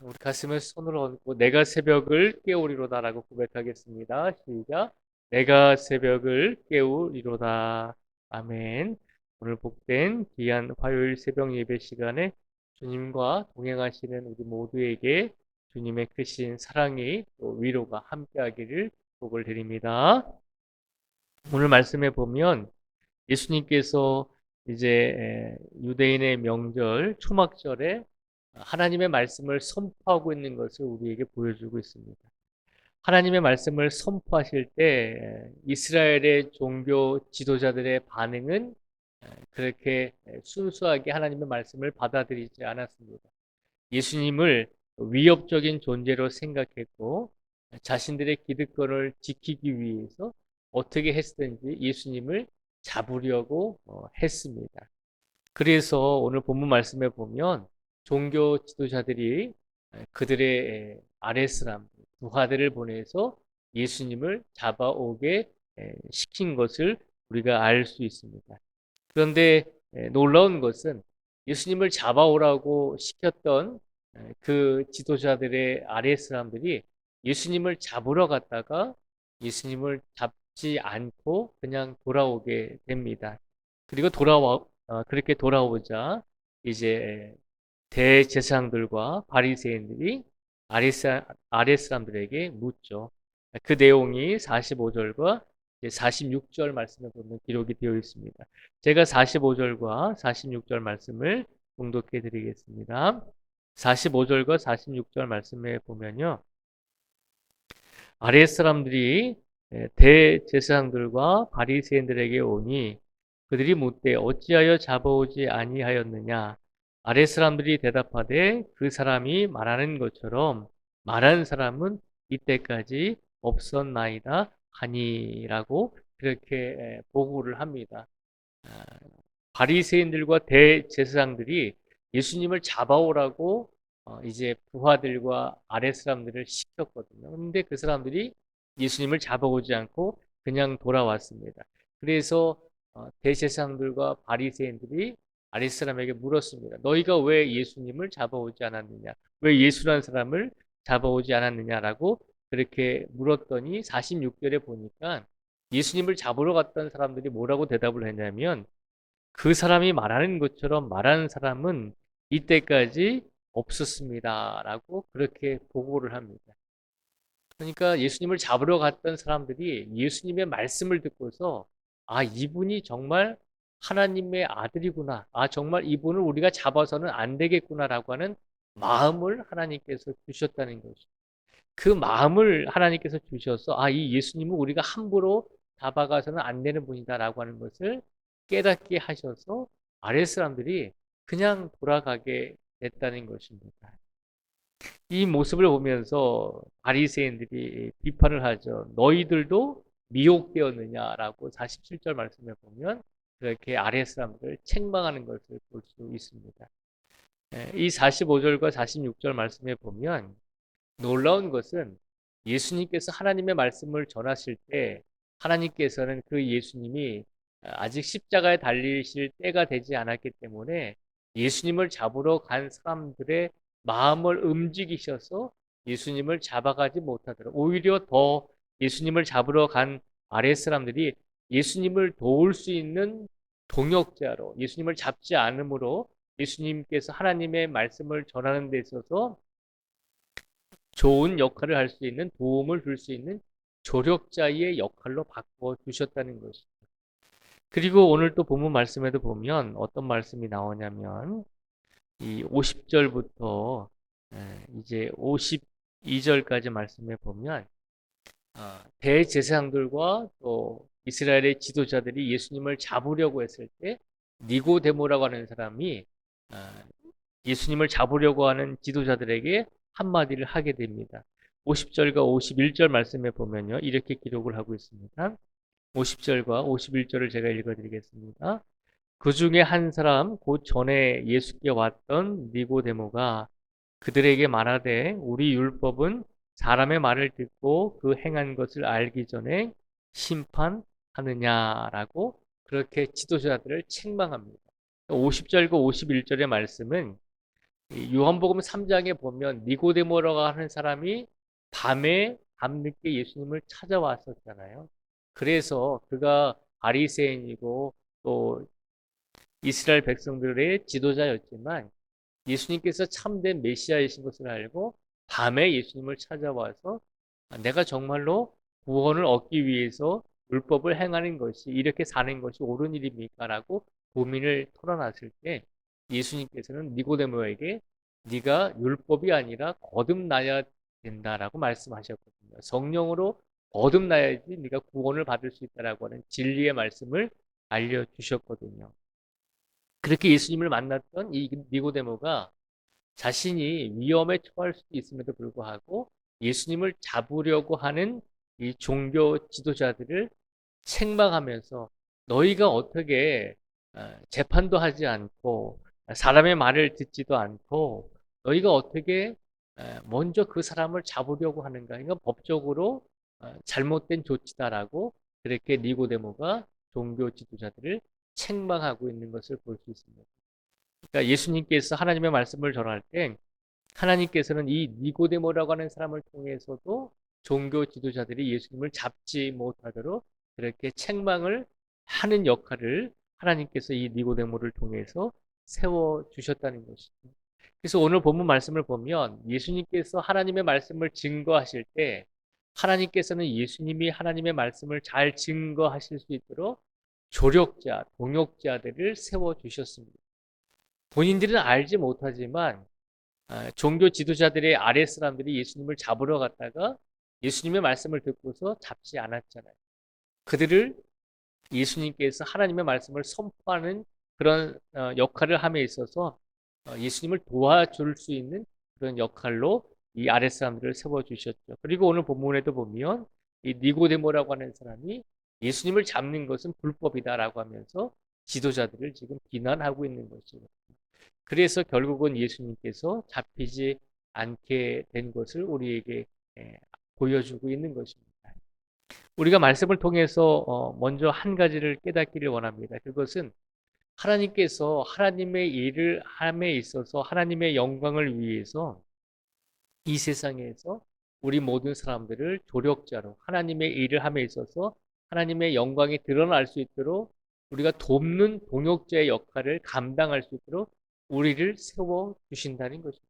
우리 가슴에 손을 얹고 내가 새벽을 깨우리로다라고 고백하겠습니다. 시작. 내가 새벽을 깨우리로다. 아멘. 오늘 복된 귀한 화요일 새벽 예배 시간에 주님과 동행하시는 우리 모두에게 주님의 크신 사랑이 또 위로가 함께하기를 복을 드립니다. 오늘 말씀에 보면 예수님께서 이제 유대인의 명절 초막절에 하나님의 말씀을 선포하고 있는 것을 우리에게 보여주고 있습니다. 하나님의 말씀을 선포하실 때 이스라엘의 종교 지도자들의 반응은 그렇게 순수하게 하나님의 말씀을 받아들이지 않았습니다. 예수님을 위협적인 존재로 생각했고 자신들의 기득권을 지키기 위해서 어떻게 했든지 예수님을 잡으려고 했습니다. 그래서 오늘 본문 말씀에 보면 종교 지도자들이 그들의 아랫사람, 부하들을 보내서 예수님을 잡아오게 시킨 것을 우리가 알 수 있습니다. 그런데 놀라운 것은 예수님을 잡아오라고 시켰던 그 지도자들의 아랫사람들이 예수님을 잡으러 갔다가 예수님을 잡지 않고 그냥 돌아오게 됩니다. 그리고 그렇게 돌아오자 이제 대제사장들과 바리새인들이 아랫사람들에게 묻죠. 그 내용이 45절과 46절 말씀에 보면 기록이 되어 있습니다. 제가 45절과 46절 말씀을 봉독해 드리겠습니다. 45절과 46절 말씀에 보면요. 아랫사람들이 대제사장들과 바리새인들에게 오니 그들이 묻되 어찌하여 잡아오지 아니하였느냐. 아랫사람들이 대답하되 그 사람이 말하는 것처럼 말한 사람은 이때까지 없었나이다 하니라고 그렇게 보고를 합니다. 아, 바리새인들과 대제사장들이 예수님을 잡아오라고 이제 부하들과 아랫사람들을 시켰거든요. 근데 그 사람들이 예수님을 잡아오지 않고 그냥 돌아왔습니다. 그래서 대제사장들과 바리새인들이 아랫사람에게 물었습니다. 너희가 왜 예수님을 잡아오지 않았느냐? 왜 예수라는 사람을 잡아오지 않았느냐라고 그렇게 물었더니 46절에 보니까 예수님을 잡으러 갔던 사람들이 뭐라고 대답을 했냐면 그 사람이 말하는 것처럼 말하는 사람은 이때까지 없었습니다라고 그렇게 보고를 합니다. 그러니까 예수님을 잡으러 갔던 사람들이 예수님의 말씀을 듣고서 아, 이분이 정말 하나님의 아들이구나. 아, 정말 이분을 우리가 잡아서는 안 되겠구나라고 하는 마음을 하나님께서 주셨다는 것이죠. 그 마음을 하나님께서 주셔서 아, 이 예수님은 우리가 함부로 잡아가서는 안 되는 분이다라고 하는 것을 깨닫게 하셔서 아랫사람들이 그냥 돌아가게 됐다는 것입니다. 이 모습을 보면서 바리새인들이 비판을 하죠. 너희들도 미혹되었느냐라고 47절 말씀에 보면 그렇게 아랫사람들을 책망하는 것을 볼 수 있습니다. 이 45절과 46절 말씀에 보면 놀라운 것은 예수님께서 하나님의 말씀을 전하실 때 하나님께서는 그 예수님이 아직 십자가에 달리실 때가 되지 않았기 때문에 예수님을 잡으러 간 사람들의 마음을 움직이셔서 예수님을 잡아가지 못하도록 오히려 더 예수님을 잡으러 간 아랫 사람들이 예수님을 도울 수 있는 동역자로 예수님을 잡지 않으므로 예수님께서 하나님의 말씀을 전하는 데 있어서 좋은 역할을 할 수 있는 도움을 줄 수 있는 조력자의 역할로 바꿔 주셨다는 것이죠. 그리고 오늘 또 본문 말씀에도 보면 어떤 말씀이 나오냐면 이 50절부터 이제 52절까지 말씀에 보면 대제사장들과 또 이스라엘의 지도자들이 예수님을 잡으려고 했을 때 니고데모라고 하는 사람이 아, 예수님을 잡으려고 하는 지도자들에게 한마디를 하게 됩니다. 50절과 51절 말씀에 보면요. 이렇게 기록을 하고 있습니다. 50절과 51절을 제가 읽어드리겠습니다. 그 중에 한 사람 곧 전에 예수께 왔던 니고데모가 그들에게 말하되 우리 율법은 사람의 말을 듣고 그 행한 것을 알기 전에 심판하느냐라고 그렇게 지도자들을 책망합니다. 50절과 51절의 말씀은 이 요한복음 3장에 보면 니고데모라고 하는 사람이 밤늦게 예수님을 찾아왔었잖아요. 그래서 그가 바리새인이고 또 이스라엘 백성들의 지도자였지만 예수님께서 참된 메시아이신 것을 알고 밤에 예수님을 찾아와서 내가 정말로 구원을 얻기 위해서 율법을 행하는 것이 이렇게 사는 것이 옳은 일입니까? 라고 고민을 털어놨을 때 예수님께서는 니고데모에게 네가 율법이 아니라 거듭나야 된다라고 말씀하셨거든요. 성령으로 거듭나야지 네가 구원을 받을 수 있다라고 하는 진리의 말씀을 알려주셨거든요. 그렇게 예수님을 만났던 이 니고데모가 자신이 위험에 처할 수도 있음에도 불구하고 예수님을 잡으려고 하는 이 종교 지도자들을 책망하면서 너희가 어떻게 재판도 하지 않고 사람의 말을 듣지도 않고 너희가 어떻게 먼저 그 사람을 잡으려고 하는가? 이건 법적으로 잘못된 조치다라고 그렇게 니고데모가 종교 지도자들을 책망하고 있는 것을 볼 수 있습니다. 그러니까 예수님께서 하나님의 말씀을 전할 때 하나님께서는 이 니고데모라고 하는 사람을 통해서도 종교 지도자들이 예수님을 잡지 못하도록 그렇게 책망을 하는 역할을 하나님께서 이 니고데모를 통해서 세워 주셨다는 것입니다. 그래서 오늘 본문 말씀을 보면 예수님께서 하나님의 말씀을 증거하실 때 하나님께서는 예수님이 하나님의 말씀을 잘 증거하실 수 있도록 조력자, 동역자들을 세워 주셨습니다. 본인들은 알지 못하지만 종교 지도자들의 아랫 사람들이 예수님을 잡으러 갔다가 예수님의 말씀을 듣고서 잡지 않았잖아요. 그들을 예수님께서 하나님의 말씀을 선포하는 그런 역할을 함에 있어서 예수님을 도와줄 수 있는 그런 역할로 이 아랫 사람들을 세워주셨죠. 그리고 오늘 본문에도 보면 이 니고데모라고 하는 사람이 예수님을 잡는 것은 불법이다라고 하면서 지도자들을 지금 비난하고 있는 것입니다. 그래서 결국은 예수님께서 잡히지 않게 된 것을 우리에게 보여주고 있는 것입니다. 우리가 말씀을 통해서 먼저 한 가지를 깨닫기를 원합니다. 그것은 하나님께서 하나님의 일을 함에 있어서 하나님의 영광을 위해서 이 세상에서 우리 모든 사람들을 조력자로 하나님의 일을 함에 있어서 하나님의 영광이 드러날 수 있도록 우리가 돕는 동역자의 역할을 감당할 수 있도록 우리를 세워 주신다는 것입니다.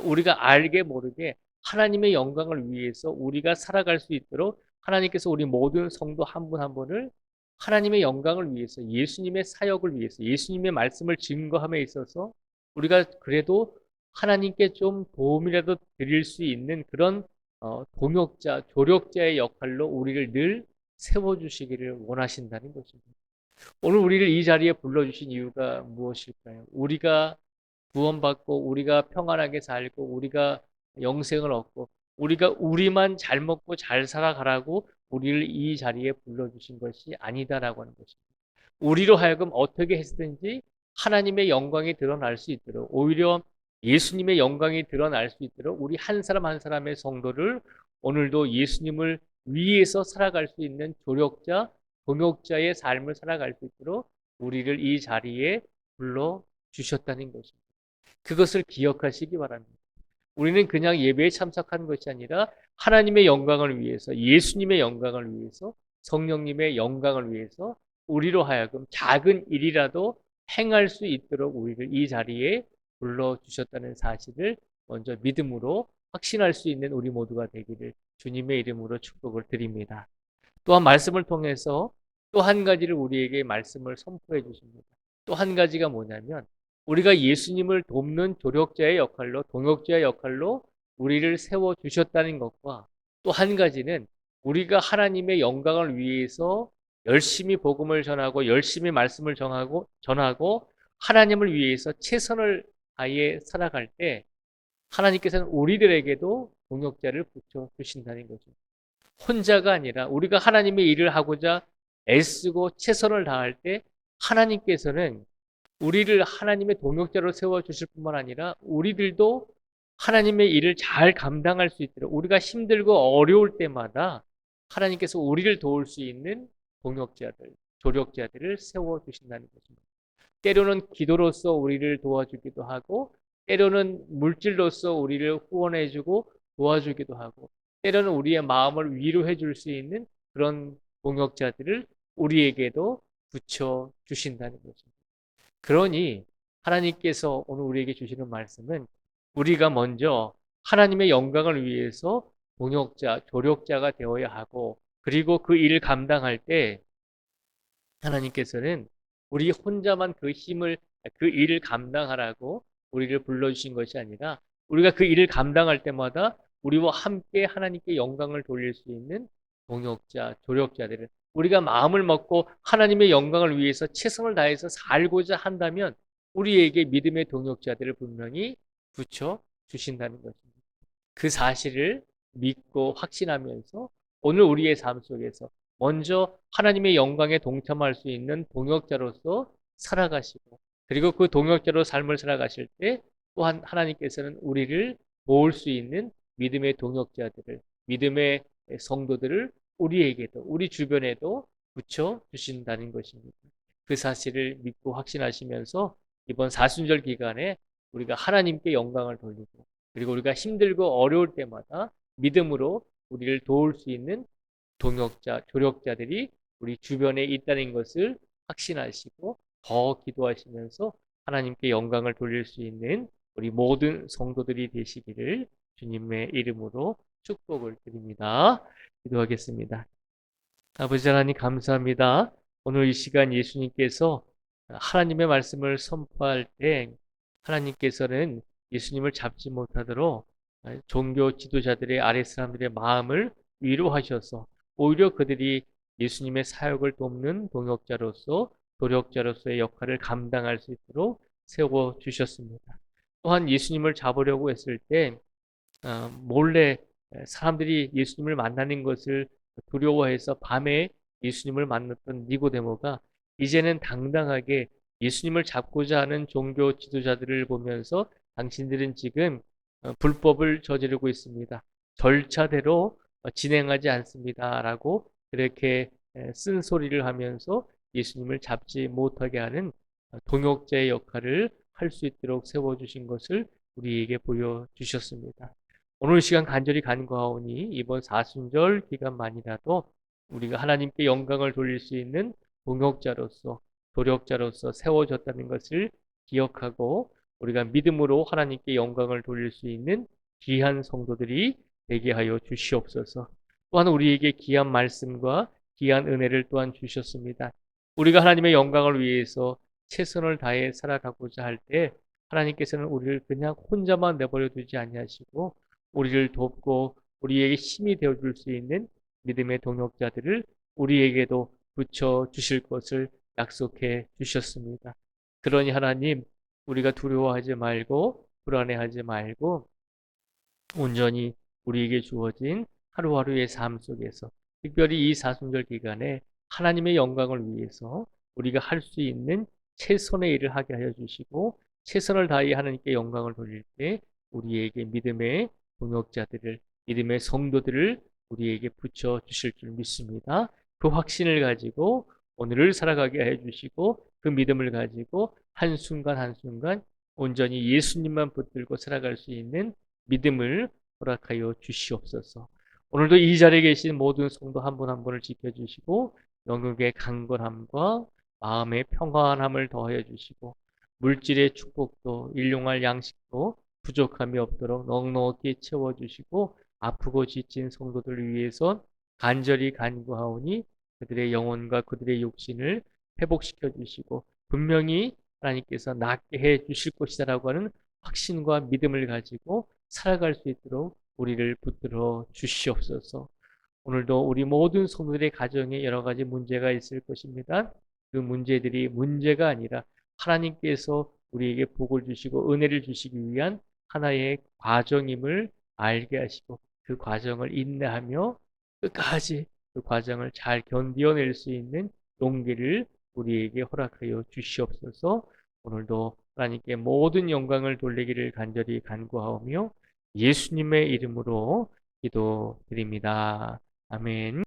우리가 알게 모르게 하나님의 영광을 위해서 우리가 살아갈 수 있도록 하나님께서 우리 모든 성도 한 분 한 분을 하나님의 영광을 위해서 예수님의 사역을 위해서 예수님의 말씀을 증거함에 있어서 우리가 그래도 하나님께 좀 도움이라도 드릴 수 있는 그런 동역자, 조력자의 역할로 우리를 늘 세워주시기를 원하신다는 것입니다. 오늘 우리를 이 자리에 불러주신 이유가 무엇일까요? 우리가 구원받고 우리가 평안하게 살고 우리가 영생을 얻고 우리가 우리만 잘 먹고 잘 살아가라고 우리를 이 자리에 불러주신 것이 아니다라고 하는 것입니다. 우리로 하여금 어떻게 했든지 하나님의 영광이 드러날 수 있도록 오히려 예수님의 영광이 드러날 수 있도록 우리 한 사람 한 사람의 성도를 오늘도 예수님을 위해서 살아갈 수 있는 조력자, 동역자의 삶을 살아갈 수 있도록 우리를 이 자리에 불러주셨다는 것입니다. 그것을 기억하시기 바랍니다. 우리는 그냥 예배에 참석하는 것이 아니라 하나님의 영광을 위해서 예수님의 영광을 위해서 성령님의 영광을 위해서 우리로 하여금 작은 일이라도 행할 수 있도록 우리를 이 자리에 불러주셨다는 사실을 먼저 믿음으로 확신할 수 있는 우리 모두가 되기를 주님의 이름으로 축복을 드립니다. 또한 말씀을 통해서 또 한 가지를 우리에게 말씀을 선포해 주십니다. 또 한 가지가 뭐냐면 우리가 예수님을 돕는 조력자의 역할로 동역자의 역할로 우리를 세워주셨다는 것과 또 한 가지는 우리가 하나님의 영광을 위해서 열심히 복음을 전하고 열심히 말씀을 전하고 하나님을 위해서 최선을 다해 살아갈 때 하나님께서는 우리들에게도 동역자를 붙여주신다는 거죠. 혼자가 아니라 우리가 하나님의 일을 하고자 애쓰고 최선을 다할 때 하나님께서는 우리를 하나님의 동역자로 세워주실 뿐만 아니라 우리들도 하나님의 일을 잘 감당할 수 있도록 우리가 힘들고 어려울 때마다 하나님께서 우리를 도울 수 있는 동역자들, 조력자들을 세워주신다는 것입니다. 때로는 기도로서 우리를 도와주기도 하고 때로는 물질로서 우리를 후원해주고 도와주기도 하고, 때로는 우리의 마음을 위로해 줄 수 있는 그런 동역자들을 우리에게도 붙여 주신다는 거죠. 그러니 하나님께서 오늘 우리에게 주시는 말씀은 우리가 먼저 하나님의 영광을 위해서 동역자, 조력자가 되어야 하고, 그리고 그 일을 감당할 때 하나님께서는 우리 혼자만 그 일을 감당하라고 우리를 불러주신 것이 아니라, 우리가 그 일을 감당할 때마다 우리와 함께 하나님께 영광을 돌릴 수 있는 동역자, 조력자들을, 우리가 마음을 먹고 하나님의 영광을 위해서 최선을 다해서 살고자 한다면 우리에게 믿음의 동역자들을 분명히 붙여 주신다는 것입니다. 그 사실을 믿고 확신하면서 오늘 우리의 삶 속에서 먼저 하나님의 영광에 동참할 수 있는 동역자로서 살아가시고, 그리고 그 동역자로 삶을 살아가실 때 또한 하나님께서는 우리를 모을 수 있는 믿음의 동역자들을, 믿음의 성도들을 우리에게도, 우리 주변에도 붙여 주신다는 것입니다. 그 사실을 믿고 확신하시면서 이번 사순절 기간에 우리가 하나님께 영광을 돌리고, 그리고 우리가 힘들고 어려울 때마다 믿음으로 우리를 도울 수 있는 동역자, 조력자들이 우리 주변에 있다는 것을 확신하시고 더 기도하시면서 하나님께 영광을 돌릴 수 있는 우리 모든 성도들이 되시기를 주님의 이름으로 축복을 드립니다. 기도하겠습니다. 아버지 하나님 감사합니다. 오늘 이 시간 예수님께서 하나님의 말씀을 선포할 때 하나님께서는 예수님을 잡지 못하도록 종교 지도자들의 아랫 사람들의 마음을 위로하셔서 오히려 그들이 예수님의 사역을 돕는 동역자로서, 도력자로서의 역할을 감당할 수 있도록 세워주셨습니다. 또한 예수님을 잡으려고 했을 때 몰래 사람들이 예수님을 만나는 것을 두려워해서 밤에 예수님을 만났던 니고데모가 이제는 당당하게 예수님을 잡고자 하는 종교 지도자들을 보면서 당신들은 지금 불법을 저지르고 있습니다. 절차대로 진행하지 않습니다. 라고 그렇게 쓴소리를 하면서 예수님을 잡지 못하게 하는 동역자의 역할을 할 수 있도록 세워주신 것을 우리에게 보여주셨습니다. 오늘 시간 간절히 간구하오니 이번 사순절 기간만이라도 우리가 하나님께 영광을 돌릴 수 있는 동역자로서, 도력자로서 세워졌다는 것을 기억하고 우리가 믿음으로 하나님께 영광을 돌릴 수 있는 귀한 성도들이 되게 하여 주시옵소서. 또한 우리에게 귀한 말씀과 귀한 은혜를 또한 주셨습니다. 우리가 하나님의 영광을 위해서 최선을 다해 살아가고자 할 때 하나님께서는 우리를 그냥 혼자만 내버려 두지 아니하시고 우리를 돕고 우리에게 힘이 되어 줄 수 있는 믿음의 동역자들을 우리에게도 붙여 주실 것을 약속해 주셨습니다. 그러니 하나님, 우리가 두려워하지 말고 불안해하지 말고 온전히 우리에게 주어진 하루하루의 삶 속에서, 특별히 이 사순절 기간에 하나님의 영광을 위해서 우리가 할 수 있는 최선의 일을 하게 하여 주시고, 최선을 다해 하나님께 영광을 돌릴 때 우리에게 믿음의 동역자들을, 믿음의 성도들을 우리에게 붙여 주실 줄 믿습니다. 그 확신을 가지고 오늘을 살아가게 해 주시고, 그 믿음을 가지고 한순간 한순간 온전히 예수님만 붙들고 살아갈 수 있는 믿음을 허락하여 주시옵소서. 오늘도 이 자리에 계신 모든 성도 한 분 한 분을 지켜주시고 영역의 강건함과 마음의 평안함을 더하여 주시고 물질의 축복도 일용할 양식도 부족함이 없도록 넉넉히 채워주시고 아프고 지친 성도들을 위해서 간절히 간구하오니 그들의 영혼과 그들의 육신을 회복시켜 주시고 분명히 하나님께서 낫게 해 주실 것이다라고 하는 확신과 믿음을 가지고 살아갈 수 있도록 우리를 붙들어 주시옵소서. 오늘도 우리 모든 성도들의 가정에 여러 가지 문제가 있을 것입니다. 그 문제들이 문제가 아니라 하나님께서 우리에게 복을 주시고 은혜를 주시기 위한 하나의 과정임을 알게 하시고 그 과정을 인내하며 끝까지 그 과정을 잘 견디어낼 수 있는 용기를 우리에게 허락하여 주시옵소서. 오늘도 하나님께 모든 영광을 돌리기를 간절히 간구하오며 예수님의 이름으로 기도드립니다. 아멘.